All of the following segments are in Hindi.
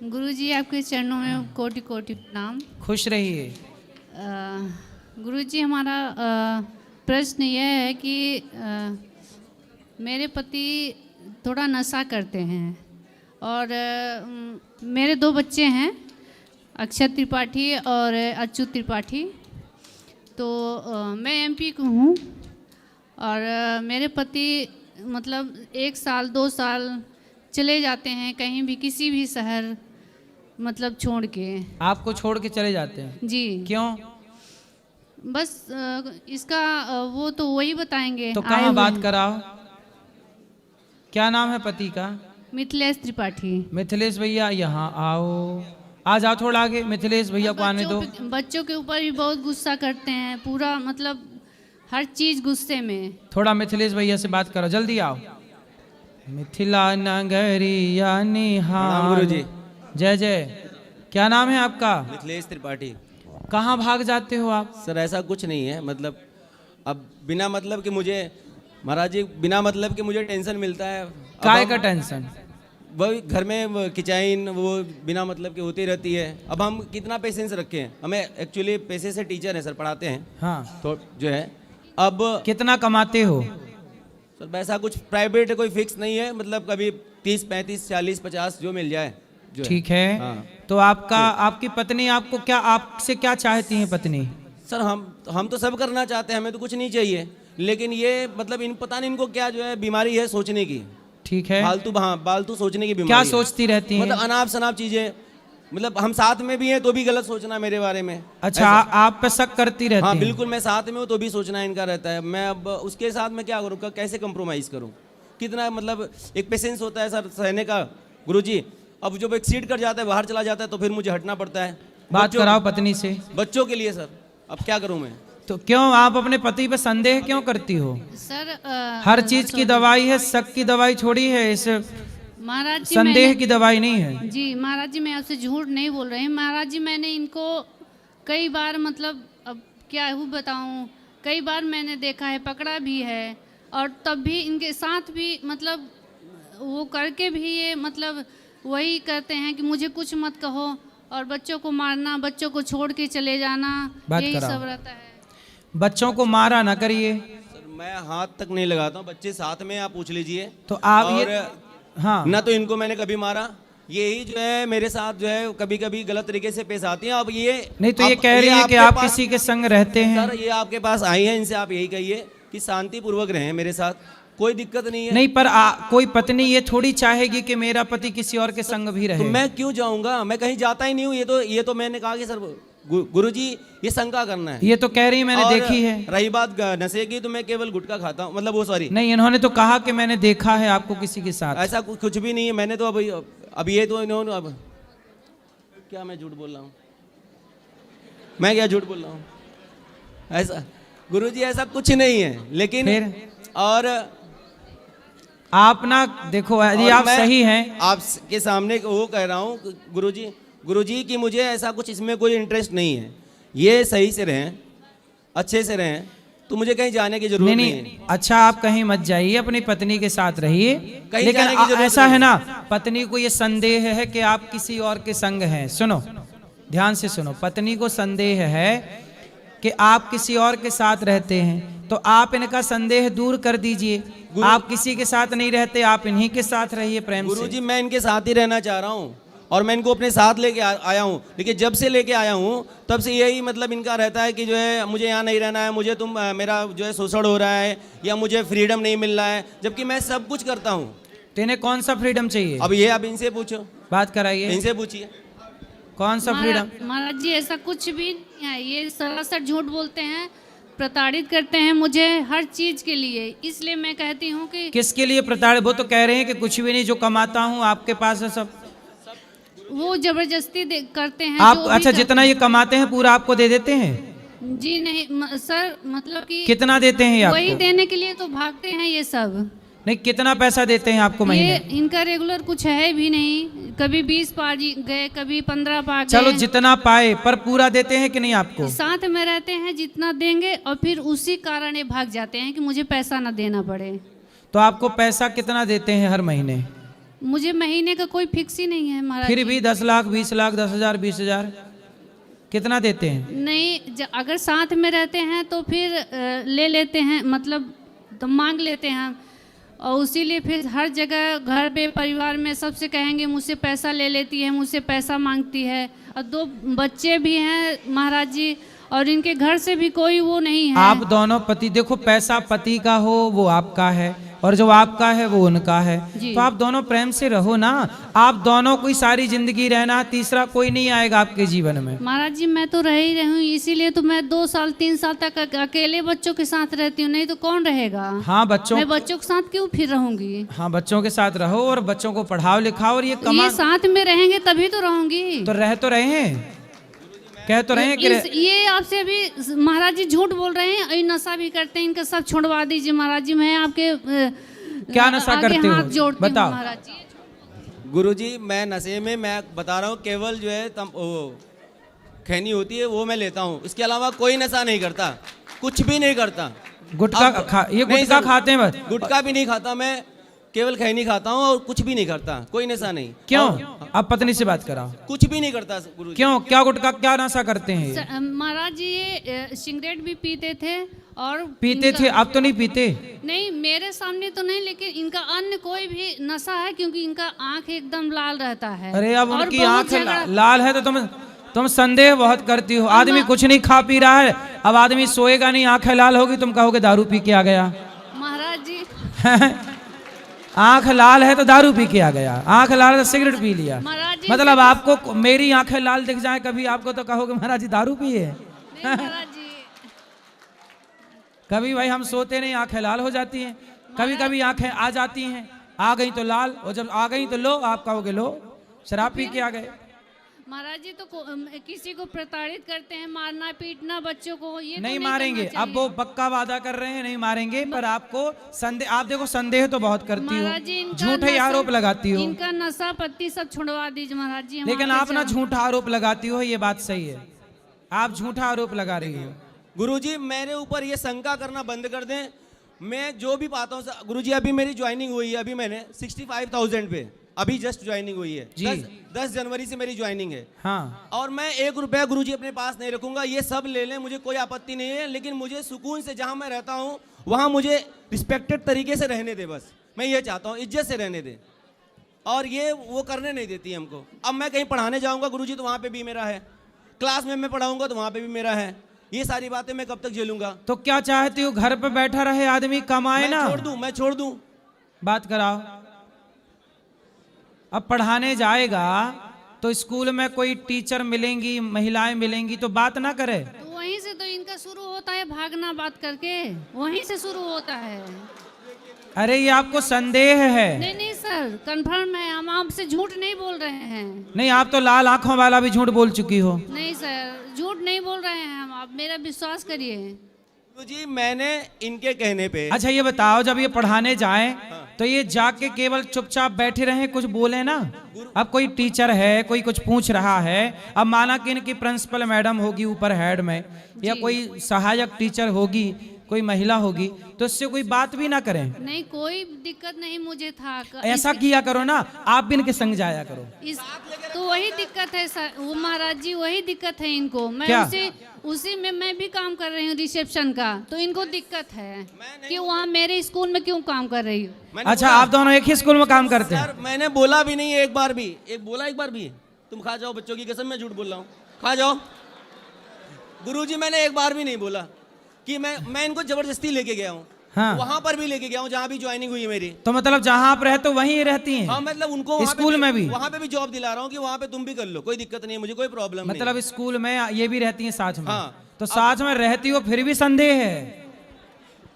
गुरुजी आपके चरणों में कोटि कोटि प्रणाम। खुश रहिए। गुरुजी हमारा प्रश्न यह है कि मेरे पति थोड़ा नशा करते हैं और मेरे दो बच्चे हैं, अक्षत त्रिपाठी और अच्युत त्रिपाठी। तो मैं एमपी को हूँ और मेरे पति मतलब 1 साल 2 साल चले जाते हैं कहीं भी, किसी भी शहर मतलब छोड़ के। आपको छोड़ के चले जाते हैं जी। क्यों? बस इसका वो तो वही बताएंगे। तो कहाँ बात कराओ? क्या नाम है पति का? मिथिलेश त्रिपाठी। मिथिलेश भैया यहाँ आओ, आ जाओ थोड़ा आगे। मिथिलेश भैया को आने दो। बच्चों के ऊपर भी बहुत गुस्सा करते हैं, पूरा मतलब हर चीज गुस्से में। थोड़ा मिथिलेश भैया से बात करो, जल्दी आओ। मिथिला नगरिया निहाल। गुरुजी। जय जय। क्या नाम है आपका? मिथिलेश त्रिपाठी। कहाँ भाग जाते हो आप? सर ऐसा कुछ नहीं है, मतलब अब बिना मतलब कि मुझे महाराज जी बिना मतलब कि मुझे टेंशन मिलता है। काय का टेंशन? वही घर में किचाइन वो बिना मतलब की होती रहती है। अब हम कितना पेशेंस रखें? हमें एक्चुअली पैसे से टीचर हैं सर, पढ़ाते हैं। हाँ। तो जो है अब कितना कमाते हो? सर वैसा कुछ प्राइवेट कोई फिक्स नहीं है, मतलब कभी 30 35 40 50 जो मिल जाए। ठीक है। हाँ। तो आपकी पत्नी आपको क्या, आपसे क्या चाहती है पत्नी? सर हम तो सब करना चाहते हैं, हमें तो कुछ नहीं चाहिए, लेकिन ये मतलब इन पता नहीं इनको क्या जो है बीमारी है सोचने की। ठीक है। फालतू सोचने की बीमारी क्या है। सोचती रहती हैं? मतलब अनाप शनाप चीजें, मतलब हम साथ में भी हैं तो भी गलत सोचना मेरे बारे में। अच्छा, आप पे शक करती रहती हाँ हैं? बिल्कुल, मैं साथ में हूँ तो भी सोचना इनका रहता है। मैं अब उसके साथ मैं क्या करूँ, कैसे कंप्रोमाइज करूँ? कितना मतलब एक पेशेंस होता है सर सहने का गुरुजी। अब जब एक्सीड कर जाता है, बाहर चला जाता है, तो फिर मुझे हटना पड़ता है। बात कराओ पत्नी से। बच्चों के लिए सर, अब क्या करूँ मैं? तो क्यों आप अपने पति पे संदेह क्यों करती हो? सर हर चीज की दवाई है, शक की दवाई छोड़ी है, इस महाराज जी संदेह की दवाई नहीं है। जी महाराज जी, मैं आपसे झूठ नहीं बोल रही हूँ महाराज जी। मैंने इनको कई बार मतलब अब क्या बताऊँ, कई बार मैंने देखा है, पकड़ा भी है, और तब भी इनके साथ भी मतलब वो करके भी ये मतलब वही करते हैं कि मुझे कुछ मत कहो और बच्चों को मारना, बच्चों को छोड़ के चले जाना, यही सब रहता है। बच्चों को मारा ना करिए। सर मैं हाथ तक नहीं लगाता हूँ, बच्चे साथ में आप पूछ लीजिए। तो आप और ये हाँ ना तो इनको मैंने कभी मारा, यही जो है मेरे साथ जो है कभी कभी गलत तरीके से पेश आती हैं। अब ये नहीं तो ये कह रही है कि आप किसी के संग रहते हैं। सर ये आपके पास आई हैं, इनसे आप यही कहिए कि शांति पूर्वक रहें मेरे साथ, कोई दिक्कत नहीं है। नहीं पर कोई पत्नी ये थोड़ी चाहेगी कि मेरा पति किसी और के संग भी रहे। तो मैं क्यों जाऊंगा, मैं कहीं जाता ही नहीं हूँ। ये तो मैंने कहा कि सर गुरुजी ये शंका करना है। ये तो कह रही मैंने देखी है। रही बात नशे की, तो मैं केवल गुटखा खाता हूँ, मतलब वो सॉरी नहीं, इन्होंने तो कहा कि मैंने देखा है आपको किसी के साथ। ऐसा कुछ भी नहीं है। मैंने तो अब ये तो इन्होंने अब क्या मैं झूठ बोल रहा हूँ? मैं क्या झूठ बोल रहा हूँ? ऐसा गुरुजी ऐसा कुछ नहीं है, लेकिन फिर और आप ना देखो, यदि आप सही हैं, आपके सामने वो कह रहा हूँ गुरुजी कि मुझे ऐसा कुछ इसमें कोई इंटरेस्ट नहीं है। ये सही से रहें, अच्छे से रहें, तो मुझे कहीं जाने की जरूरत नहीं है। अच्छा आप कहीं मत जाइए, अपनी पत्नी के साथ रहिए। लेकिन ऐसा है ना, पत्नी को ये संदेह है कि आप किसी और के संग हैं। सुनो, ध्यान से सुनो। पत्नी को संदेह है कि आप किसी और के साथ रहते हैं, तो आप इनका संदेह दूर कर दीजिए। आप किसी के साथ नहीं रहते, आप इन्हीं के साथ रहिए प्रेम से। गुरुजी मैं इनके साथ ही रहना चाह रहा हूँ और मैं इनको अपने साथ लेके आया हूँ, लेकिन जब से लेके आया हूँ तब से यही मतलब इनका रहता है कि जो है मुझे यहाँ नहीं रहना है, मुझे मेरा जो है शोषण हो रहा है या मुझे फ्रीडम नहीं मिल रहा है, जबकि मैं सब कुछ करता हूँ। तो इन्हें कौन सा फ्रीडम चाहिए? अब ये आप इनसे पूछो, बात कराइए, इनसे पूछिए कौन सा फ्रीडम? महाराज जी ऐसा कुछ भी नहीं है, ये सरासर झूठ बोलते हैं, प्रताड़ित करते हैं मुझे हर चीज के लिए। इसलिए मैं कहती हूँ कि किसके लिए प्रताड़ित? वो तो कह रहे हैं कि कुछ भी नहीं, जो कमाता हूँ आपके पास है सब। वो जबरदस्ती करते हैं। आप अच्छा जितना ये कमाते हैं पूरा आपको दे देते हैं? जी नहीं सर, मतलब कि कितना देते हैं आपको? वही देने के लिए तो भागते हैं ये सब। नहीं, कितना पैसा देते हैं आपको महीने? ये इनका रेगुलर कुछ है भी नहीं, कभी 20 पा गए, कभी 15 पा गए। चलो जितना पाए, पर पूरा देते हैं कि नहीं आपको? साथ में रहते हैं, जितना देंगे, और फिर उसी कारण ये भाग जाते हैं कि मुझे पैसा ना देना पड़े। तो आपको पैसा कितना देते हैं हर महीने? मुझे महीने का कोई फिक्स ही नहीं है महाराज फिर जी। भी 10 लाख 20 लाख 10,000 20,000 कितना देते हैं? नहीं, अगर साथ में रहते हैं तो फिर ले लेते हैं, मतलब तो मांग लेते हैं, और उसीलिए फिर हर जगह घर पे परिवार में सबसे कहेंगे मुझसे पैसा ले लेती है, मुझसे पैसा मांगती है। और 2 बच्चे भी हैं महाराज जी, और इनके घर से भी कोई वो नहीं है। आप दोनों पति, देखो पैसा पति का हो वो आपका है, और जो आपका है वो उनका है, जी। तो आप दोनों प्रेम से रहो ना। आप दोनों को सारी जिंदगी रहना, तीसरा कोई नहीं आएगा आपके जीवन में। महाराज जी मैं तो रह ही रही हूँ, इसीलिए तो मैं 2 साल 3 साल तक अकेले बच्चों के साथ रहती हूँ, नहीं तो कौन रहेगा। हाँ बच्चों, मैं बच्चों के साथ क्यों फिर रहूंगी। हाँ बच्चों के साथ रहो और बच्चों को पढ़ाओ लिखाओ, और ये ये साथ में रहेंगे तभी तो रहूंगी। तो रह तो रहे हैं, कह तो रहे हैं कि ये आपसे अभी महाराज जी झूठ बोल रहे हैं, ये नशा भी करते हैं, इनका सब छोड़वा दीजिए महाराज जी। मैं आपके क्या नशा आगे करते हो? हाथ जोड़ती हूँ बताओ। महाराज जी। गुरुजी मैं नशे में, मैं बता रहा हूँ, केवल जो है खैनी होती है वो मैं लेता हूँ, इसके अलावा कोई नशा नहीं करता, कुछ भी नहीं करता। गुटखा ये नहीं गुटखा सर, खाते हैं बस? गुटखा भी नहीं खाता मैं, केवल खैनी खाता हूँ और कुछ भी नहीं करता, कोई नशा नहीं। क्यों? अब पत्नी से बात कराओ। कुछ भी नहीं करता गुरुजी। क्यों? क्या गुटखा क्या नशा करते हैं ये? महाराज जी ये सिगरेट भी पीते थे और पीते थे, अब तो नहीं पीते? नहीं, मेरे सामने तो नहीं, लेकिन इनका अन्य कोई भी नशा है, क्योंकि इनका आंख एकदम लाल रहता है। अरे अब और उनकी बहुत आंख झगड़ा- लाल है तो तुम संदेह बहुत करती हो। आदमी कुछ नहीं खा पी रहा है, अब आदमी सोएगा नहीं, आंखें लाल होगी, तुम कहोगे दारू पी के आ गया। महाराज जी आंख लाल है तो दारू पी के आ गया, आंख लाल है तो सिगरेट पी लिया। महाराज जी मतलब आपको मेरी आंखें लाल दिख जाए कभी, आपको तो कहोगे महाराज जी दारू पिए। नहीं, महाराज जी कभी भाई हम सोते नहीं, आंखें लाल हो जाती हैं, कभी कभी आंखें आ जाती हैं, आ गई तो लाल, और जब आ गई तो लो, आप कहोगे लो शराब पी के आ गए। महाराज जी तो किसी को प्रताड़ित करते हैं, मारना पीटना बच्चों को, ये तो नहीं करना मारेंगे, चाहिए। अब वो पक्का वादा कर रहे हैं नहीं मारेंगे, पर आपको संदेह, आप देखो संदेह तो बहुत करती महाराज जी हो, इनका झूठे नशा- आरोप लगाती हो। इनका नशा पत्ती सब छुड़वा दीजिए महाराज जी। हम लेकिन आपके आप ना चरण- झूठा आरोप लगाती हो, ये बात सही है, आप झूठा आरोप लगा रही हो। गुरुजी मेरे ऊपर ये शंका करना बंद कर दें, मैं जो भी पाता हूँ गुरुजी, अभी मेरी ज्वाइनिंग हुई है, अभी मैंने 65,000 पे अभी जस्ट ज्वाइनिंग हुई है जी। 10 जनवरी से मेरी ज्वाइनिंग है। हाँ, और मैं 1 रुपया गुरुजी अपने पास नहीं रखूंगा, ये सब ले लें, मुझे कोई आपत्ति नहीं है, लेकिन मुझे सुकून से जहाँ मैं रहता हूँ वहाँ मुझे रिस्पेक्टेड तरीके से रहने दे, बस मैं ये चाहता हूँ, इज्जत से रहने दे, और ये वो करने नहीं देती हमको। अब मैं कहीं पढ़ाने जाऊँगा गुरुजी तो वहाँ पे भी मेरा है, क्लास में मैं पढ़ाऊँगा तो वहाँ पे भी मेरा है, ये सारी बातें मैं कब तक झेलूंगा। तो क्या चाहती हो, घर पे बैठा रहे आदमी, कमाए ना? मैं छोड़ दूं। बात कराओ। अब पढ़ाने जाएगा तो स्कूल में कोई टीचर मिलेंगी, महिलाएं मिलेंगी, तो बात ना करे। तो वहीं से तो इनका शुरू होता है भागना, बात करके वहीं से शुरू होता है। अरे ये आपको संदेह है? नहीं नहीं सर, कंफर्म है, हम आपसे झूठ नहीं बोल रहे हैं। नहीं, आप तो लाल आंखों वाला भी झूठ बोल चुकी हो। नहीं सर, झूठ नहीं बोल रहे हैं हम, आप मेरा विश्वास करिए। तो जी मैंने इनके कहने पे, अच्छा ये बताओ, जब ये पढ़ाने जाएं तो ये जाके केवल चुपचाप बैठे रहे, कुछ बोले ना? अब कोई टीचर है, कोई कुछ पूछ रहा है, अब माना कि इनकी प्रिंसिपल मैडम होगी ऊपर हेड में, या कोई सहायक टीचर होगी, कोई महिला होगी, तो इससे कोई बात भी ना करें? नहीं, कोई दिक्कत नहीं मुझे था। ऐसा किया करो ना, आप भी इनके संग जाया करो। तो वही दिक्कत है सर, वो महाराज जी वही दिक्कत है इनको। मैं क्या? उसी में मैं भी काम कर रही हूँ रिसेप्शन का, तो इनको दिक्कत है कि वहाँ मेरे स्कूल में क्यों काम कर रही हूँ। अच्छा, आप दोनों एक ही स्कूल में काम करते हैं? सर मैंने बोला भी नहीं एक बार भी, एक बार भी तुम खा जाओ, बच्चों की कसम मैं झूठ बोल रहा हूँ, खा जाओ। गुरुजी मैंने एक बार भी नहीं बोला कि मैं इनको जबरदस्ती लेके गया हूँ। हाँ। वहाँ पर भी लेके गया हूँ जहाँ भी ज्वाइनिंग हुई है मेरी। तो मतलब जहाँ आप रहते हो वहीं रहती हैं? हाँ, मतलब उनको वहाँ पे स्कूल में भी? वहाँ पे भी जॉब दिला रहा हूँ कि वहाँ पे तुम भी कर लो, कोई दिक्कत नहीं है, मुझे कोई प्रॉब्लम नहीं। मतलब स्कूल में ये भी रहती हैं साथ में? हाँ। तो साथ में रहती हो फिर भी संदेह है?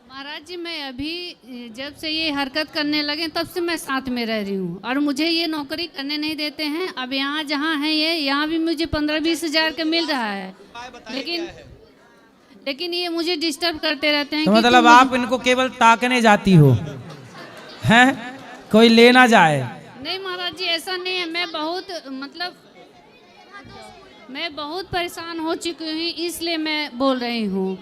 महाराज जी मैं अभी जब से ये हरकत करने लगे तब से मैं साथ में रह रही हूँ, और मुझे ये नौकरी करने नहीं देते हैं। अब यहाँ जहाँ है ये, यहाँ भी मुझे 15-20 हज़ार का मिल रहा है, लेकिन ये मुझे डिस्टर्ब करते रहते हैं। तो कि मतलब तुम- आप इनको केवल ताकने जाती हो, हैं? कोई ले ना जाए? नहीं महाराज जी ऐसा नहीं है, मैं बहुत परेशान हो चुकी हूँ, इसलिए मैं बोल रही हूँ।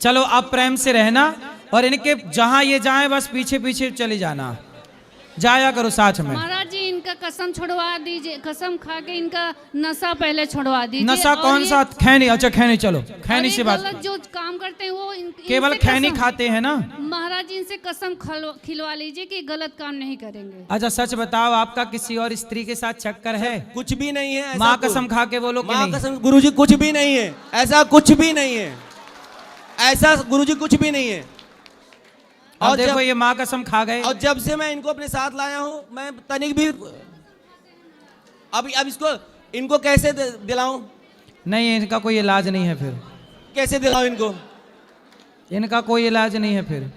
चलो अब प्रेम से रहना, और इनके जहाँ ये जाएं बस पीछे पीछे चले जाना, जाया करो साथ में। महाराज जी इनका कसम छुड़वा दीजिए, कसम खा के इनका नशा पहले छुड़वा दीजिए। नशा और कौन ये- सा? खैनी? अच्छा खैनी, चलो खैनी और से ये बात। गलत जो काम करते हैं वो केवल इनसे खैनी कसम- खाते हैं ना? महाराज जी इनसे कसम खिलवा लीजिए कि गलत काम नहीं करेंगे। अच्छा सच बताओ, आपका किसी और स्त्री के साथ चक्कर है? कुछ भी नहीं है ऐसा माँ कुछ। कसम खा के बोलो कि माँ नहीं? कसम गुरुजी कुछ भी नहीं है, ऐसा कुछ भी नहीं है, ऐसा गुरुजी कुछ भी नहीं है। और देखो ये माँ कसम खा गए। और जब से मैं इनको अपने साथ लाया हूँ, मैं तनिक भी अब इसको इनको कैसे दिलाऊं? नहीं, इनका कोई इलाज नहीं है फिर। कैसे दिलाऊं इनको? इनका कोई इलाज नहीं है फिर।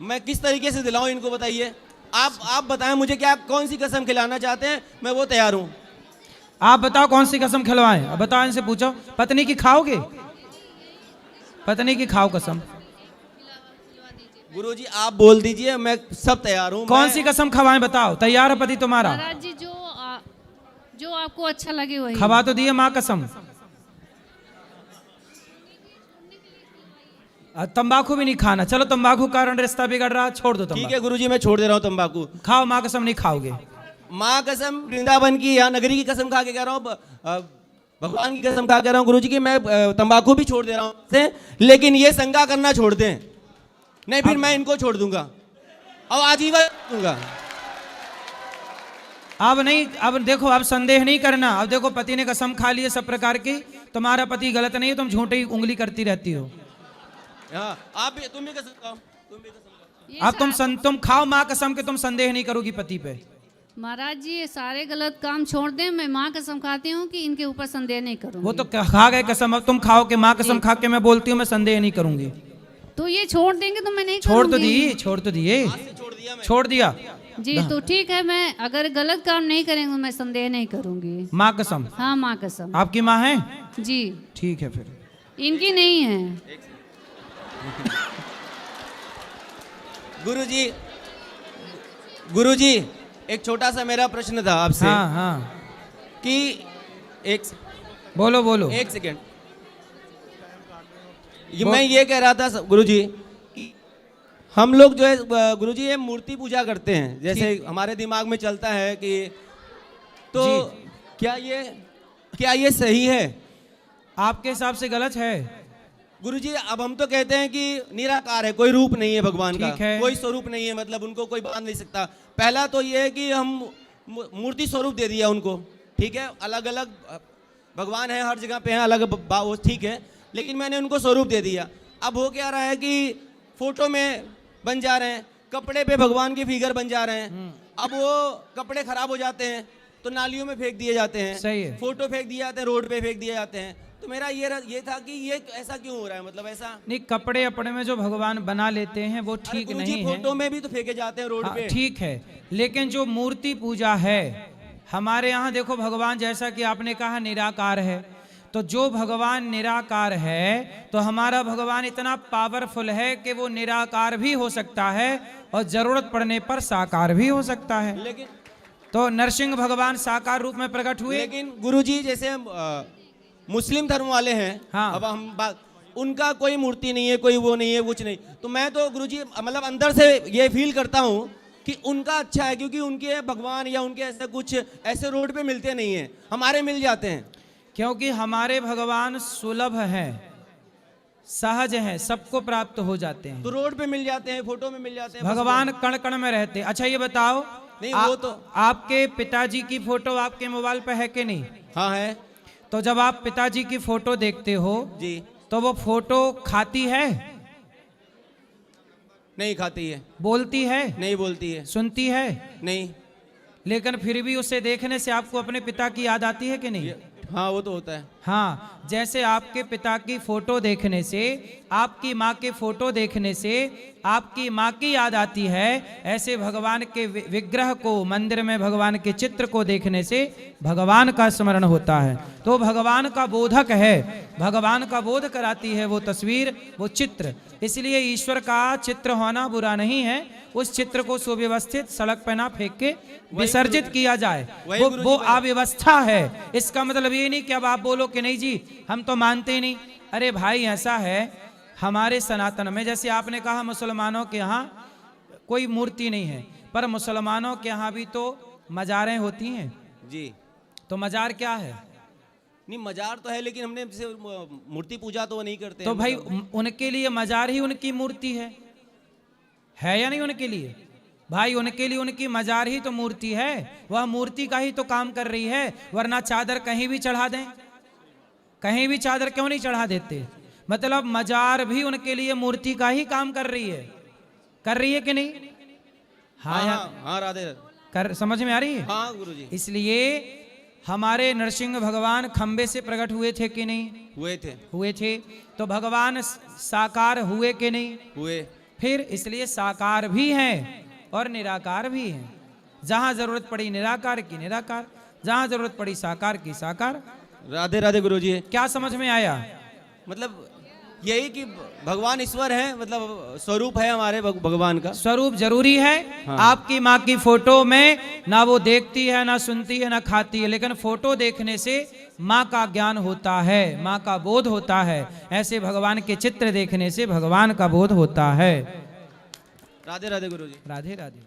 मैं किस तरीके से दिलाऊं इनको, बताइए। आप बताएं मुझे, क्या कौन सी कसम खिलाना चाहते हैं, मैं वो तैयार हूं। आप बताओ कौन सी कसम खिलवाएं? अब बताओ, इनसे पूछो। पत्नी की खाओगे? पत्नी की खाओ कसम। गुरुजी आप बोल दीजिए, मैं सब तैयार हूं। कौन सी कसम खवाएं बताओ? तैयार है पति तुम्हारा? महाराज जी जो आपको अच्छा लगे वही। खवा तो दिए माँ कसम। तंबाकू भी नहीं खाना। चलो तंबाकू का कारण रिश्ता बिगड़ रहा, छोड़ दो ठीक तंबाकू। है गुरुजी, मैं छोड़ दे रहा हूँ तंबाकू। खाओ माँ कसम, नहीं खाओगे? माँ कसम वृंदावन की या नगरी की कसम खा के कह रहा हूँ, भगवान की कसम खा के कह रहा हूँ गुरुजी की मैं तंबाकू भी छोड़ दे रहा हूँ, लेकिन ये संगा करना छोड़ दें, नहीं फिर मैं इनको छोड़ दूंगा और आजीवन दूंगा। अब नहीं, अब देखो, अब संदेह नहीं करना। अब देखो पति ने कसम खा ली है सब प्रकार की, तुम्हारा पति गलत नहीं है, तुम झूठी ही उंगली करती रहती हो। हाँ, आप भी, तुम भी कसम खाओ, तुम भी कसम खाओ। ये अब तुम खाओ माँ कसम के, तुम संदेह नहीं करोगी पति पे। महाराज जी ये सारे गलत काम छोड़ दें, मैं माँ कसम खाती हूँ कि इनके ऊपर संदेह नहीं करूँगी। वो तो खा गए कसम, अब तुम खाओ कि माँ कसम खा के मैं बोलती हूँ मैं संदेह नहीं करूंगी। तो ये छोड़ देंगे तो मैं नहीं छोड़ तो करूँगी। दिए, छोड़ तो दिए, छोड़ दिया मैं। छोड़ दिया जी तो ठीक है, मैं अगर गलत काम नहीं करेंगे मैं संदेह नहीं करूँगी। माँ कसम। हाँ माँ कसम। आपकी माँ है? जी ठीक है फिर। इनकी नहीं है। गुरुजी एक छोटा सा मेरा प्रश्न था आपसे। हाँ हाँ कि बोलो बोलो। एक सेकेंड, मैं ये कह रहा था गुरुजी कि हम लोग जो है गुरुजी ये मूर्ति पूजा करते हैं, जैसे हमारे दिमाग में चलता है कि तो क्या ये सही है? आपके हिसाब से गलत है? गुरुजी अब हम तो कहते हैं कि निराकार है, कोई रूप नहीं है भगवान का, ठीक है। कोई स्वरूप नहीं है, मतलब उनको कोई बांध नहीं सकता। पहला तो ये है कि हम मूर्ति स्वरूप दे दिया उनको, ठीक है, अलग अलग भगवान है, हर जगह पे है अलग, वो ठीक है, लेकिन मैंने उनको स्वरूप दे दिया। अब हो क्या रहा है कि फोटो में बन जा रहे हैं, कपड़े पे भगवान के फिगर बन जा रहे हैं। अब वो कपड़े खराब हो जाते हैं तो नालियों में फेंक दिए जाते हैं, सही है। फोटो फेंक दिए जाते हैं, रोड पे फेंक दिए जाते हैं। तो मेरा ये था कि ये ऐसा क्यों हो रहा है, मतलब ऐसा नहीं, कपड़े अपने में जो भगवान बना लेते हैं वो ठीक अरे गुरुजी, नहीं है। फोटो में भी तो फेंके जाते हैं रोड हाँ, पे। ठीक है, लेकिन जो मूर्ति पूजा है हमारे यहाँ, देखो भगवान जैसा कि आपने कहा निराकार है, तो जो भगवान निराकार है तो हमारा भगवान इतना पावरफुल है कि वो निराकार भी हो सकता है और जरूरत पड़ने पर साकार भी हो सकता है। लेकिन तो नरसिंह भगवान साकार रूप में प्रकट हुए। लेकिन गुरुजी जैसे मुस्लिम धर्म वाले हैं, हाँ। अब हम बात, उनका कोई मूर्ति नहीं है, कोई वो नहीं है, कुछ नहीं। तो मैं तो गुरुजी मतलब अंदर से ये फील करता हूँ कि उनका अच्छा है, क्योंकि उनके भगवान या उनके ऐसे कुछ ऐसे रोड पे मिलते नहीं हैं, हमारे मिल जाते हैं। क्योंकि हमारे भगवान सुलभ हैं, सहज हैं, सबको प्राप्त हो जाते हैं। तो रोड पे मिल जाते हैं, फोटो में मिल जाते हैं, भगवान कण कण में रहते हैं। अच्छा ये बताओ, नहीं, वो तो आपके पिताजी की फोटो आपके मोबाइल पे है कि नहीं? हाँ है। तो जब आप पिताजी की फोटो देखते हो जी तो वो फोटो खाती है? नहीं खाती है, बोलती है? नहीं बोलती है, सुनती है? नहीं। लेकिन फिर भी उसे देखने से आपको अपने पिता की याद आती है कि नहीं? हाँ वो तो होता है। हाँ, जैसे आपके पिता की फोटो देखने से, आपकी माँ के फोटो देखने से आपकी माँ की याद आती है, ऐसे भगवान के विग्रह को, मंदिर में भगवान के चित्र को देखने से भगवान का स्मरण होता है। तो भगवान का बोधक है, भगवान का बोध कराती है वो तस्वीर, वो चित्र। इसलिए ईश्वर का चित्र होना बुरा नहीं है, उस चित्र को सुव्यवस्थित सड़क पर ना फेंक के विसर्जित किया जाए, वो अव्यवस्था है। इसका मतलब ये नहीं कि अब आप बोलो कि नहीं जी हम तो मानते नहीं। अरे भाई ऐसा है, हमारे सनातन में, जैसे आपने कहा मुसलमानों के यहाँ कोई मूर्ति नहीं है, पर मुसलमानों के यहाँ भी तो मजारें होती हैं, जी तो मजार क्या है? नहीं, मजार तो है लेकिन हमने जैसे मूर्ति पूजा तो वो नहीं करते तो हैं, भाई मतलब। उनके लिए मजार ही उनकी मूर्ति है या नहीं? उनके लिए भाई, उनके लिए उनकी मजार ही तो मूर्ति है, वह मूर्ति का ही तो काम कर रही है, वरना चादर कहीं भी चढ़ा दें, कहीं भी चादर क्यों नहीं चढ़ा देते? मतलब मजार भी उनके लिए मूर्ति का ही काम कर रही है कि नहीं? हाँ हाँ यार, हाँ हाँ, राधे राधे। कर समझ में आ रही है? हाँ गुरुजी, इसलिए हमारे नरसिंह भगवान खंबे से प्रकट हुए थे कि नहीं? हुए थे। तो भगवान साकार हुए कि नहीं? हुए। फिर इसलिए साकार भी हैं और निराकार भी हैं। जहां जरूरत पड़ी निराकार की निराकार, जहां जरूरत पड़ी साकार की साकार। राधे राधे गुरुजी। क्या समझ में आया? मतलब यही कि भगवान ईश्वर है, मतलब स्वरूप है हमारे भगवान का। स्वरूप जरूरी है। हाँ। आपकी माँ की फोटो में ना वो देखती है, ना सुनती है, ना खाती है, लेकिन फोटो देखने से माँ का ज्ञान होता है, माँ का बोध होता है। ऐसे भगवान के चित्र देखने से भगवान का बोध होता है। राधे राधे गुरुजी। राधे राधे।